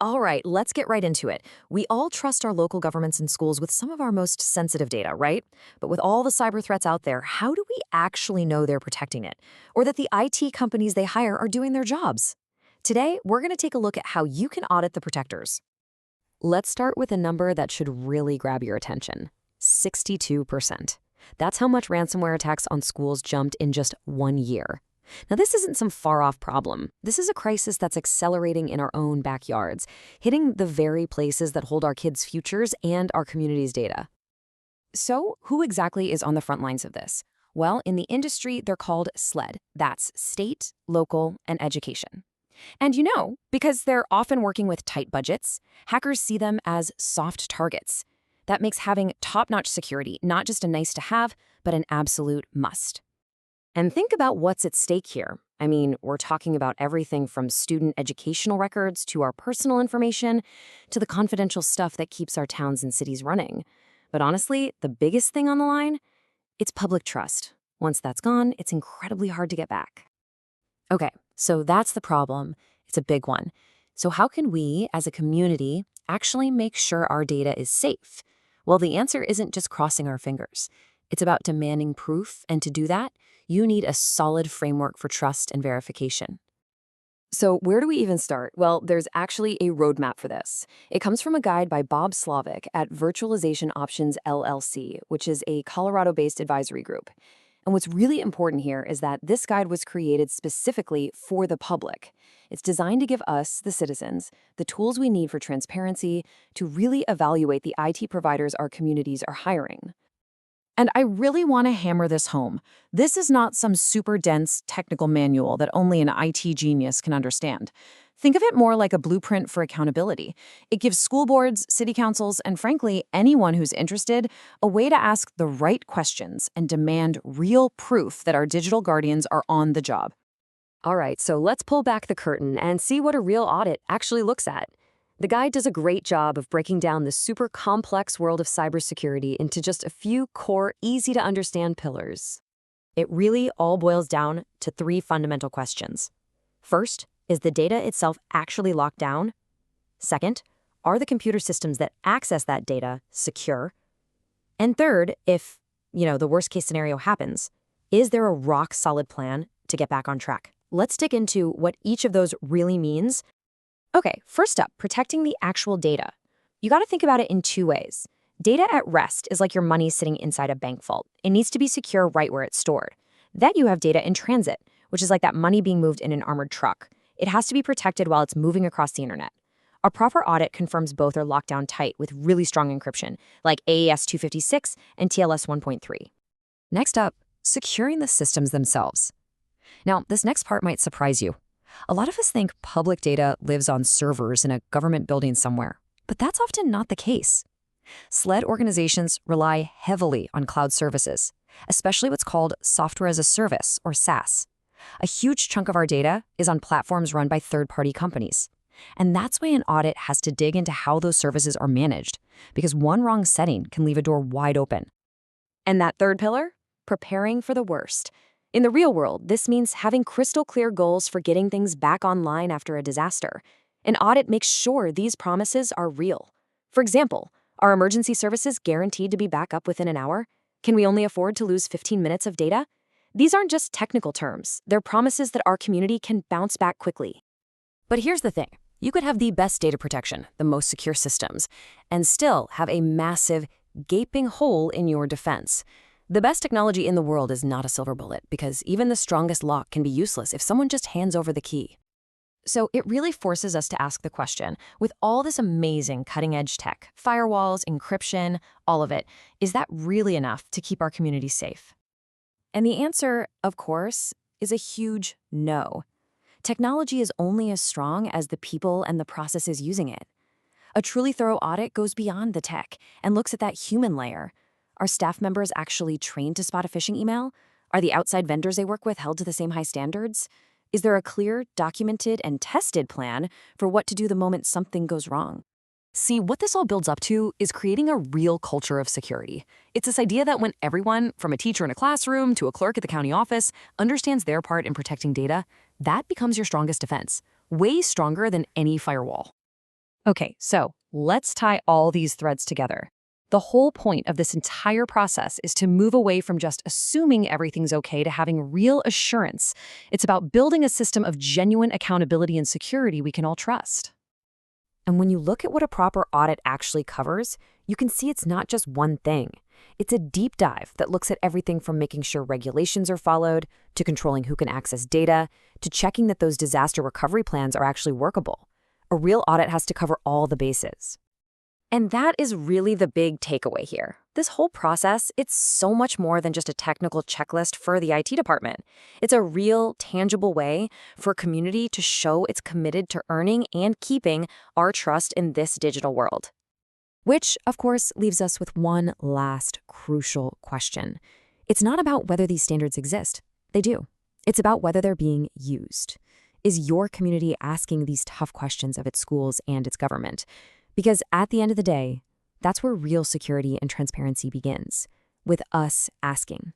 All right, let's get right into it. We all trust our local governments and schools with some of our most sensitive data, right? But with all the cyber threats out there, how do we actually know they're protecting it? Or that the IT companies they hire are doing their jobs? Today, we're going to take a look at how you can audit the protectors. Let's start with a number that should really grab your attention: 62%. That's how much ransomware attacks on schools jumped in just 1 year. Now, this isn't some far-off problem. This is a crisis that's accelerating in our own backyards, hitting the very places that hold our kids' futures and our community's data. So, who exactly is on the front lines of this? Well, in the industry, they're called SLED. That's state, local, and education. And because they're often working with tight budgets, hackers see them as soft targets. That makes having top-notch security not just a nice-to-have, but an absolute must. And think about what's at stake here. I mean, we're talking about everything from student educational records to our personal information to the confidential stuff that keeps our towns and cities running. But honestly, the biggest thing on the line? It's public trust. Once that's gone, it's incredibly hard to get back. Okay, so that's the problem. It's a big one. So how can we, as a community, actually make sure our data is safe? Well, the answer isn't just crossing our fingers. It's about demanding proof, and to do that, you need a solid framework for trust and verification. So where do we even start? Well, there's actually a roadmap for this. It comes from a guide by Bob Slavic at Virtualization Options LLC, which is a Colorado-based advisory group. And what's really important here is that this guide was created specifically for the public. It's designed to give us, the citizens, the tools we need for transparency to really evaluate the IT providers our communities are hiring. And I really want to hammer this home. This is not some super dense technical manual that only an IT genius can understand. Think of it more like a blueprint for accountability. It gives school boards, city councils, and frankly, anyone who's interested, a way to ask the right questions and demand real proof that our digital guardians are on the job. All right, so let's pull back the curtain and see what a real audit actually looks at. The guide does a great job of breaking down the super complex world of cybersecurity into just a few core, easy-to-understand pillars. It really all boils down to 3 fundamental questions. First, is the data itself actually locked down? Second, are the computer systems that access that data secure? And third, if, the worst-case scenario happens, is there a rock-solid plan to get back on track? Let's dig into what each of those really means. Okay, first up, protecting the actual data. You got to think about it in 2 ways. Data at rest is like your money sitting inside a bank vault. It needs to be secure right where it's stored. Then you have data in transit, which is like that money being moved in an armored truck. It has to be protected while it's moving across the internet. A proper audit confirms both are locked down tight with really strong encryption, like AES 256 and TLS 1.3. Next up, securing the systems themselves. Now, this next part might surprise you. A lot of us think public data lives on servers in a government building somewhere, but that's often not the case. SLED organizations rely heavily on cloud services, especially what's called software as a service, or SaaS. A huge chunk of our data is on platforms run by third-party companies. And that's why an audit has to dig into how those services are managed, because one wrong setting can leave a door wide open. And that third pillar? Preparing for the worst. In the real world, this means having crystal clear goals for getting things back online after a disaster. An audit makes sure these promises are real. For example, are emergency services guaranteed to be back up within an hour? Can we only afford to lose 15 minutes of data? These aren't just technical terms. They're promises that our community can bounce back quickly. But here's the thing. You could have the best data protection, the most secure systems, and still have a massive, gaping hole in your defense. The best technology in the world is not a silver bullet, because even the strongest lock can be useless if someone just hands over the key. So it really forces us to ask the question, with all this amazing cutting-edge tech, firewalls, encryption, all of it, is that really enough to keep our community safe? And the answer, of course, is a huge no. Technology is only as strong as the people and the processes using it. A truly thorough audit goes beyond the tech and looks at that human layer. Are staff members actually trained to spot a phishing email? Are the outside vendors they work with held to the same high standards? Is there a clear, documented, and tested plan for what to do the moment something goes wrong? See, what this all builds up to is creating a real culture of security. It's this idea that when everyone, from a teacher in a classroom to a clerk at the county office, understands their part in protecting data, that becomes your strongest defense, way stronger than any firewall. Okay, so let's tie all these threads together. The whole point of this entire process is to move away from just assuming everything's okay to having real assurance. It's about building a system of genuine accountability and security we can all trust. And when you look at what a proper audit actually covers, you can see it's not just one thing. It's a deep dive that looks at everything from making sure regulations are followed, to controlling who can access data, to checking that those disaster recovery plans are actually workable. A real audit has to cover all the bases. And that is really the big takeaway here. This whole process, it's so much more than just a technical checklist for the IT department. It's a real, tangible way for a community to show it's committed to earning and keeping our trust in this digital world. Which, of course, leaves us with one last crucial question. It's not about whether these standards exist. They do. It's about whether they're being used. Is your community asking these tough questions of its schools and its government? Because at the end of the day, that's where real security and transparency begins, with us asking.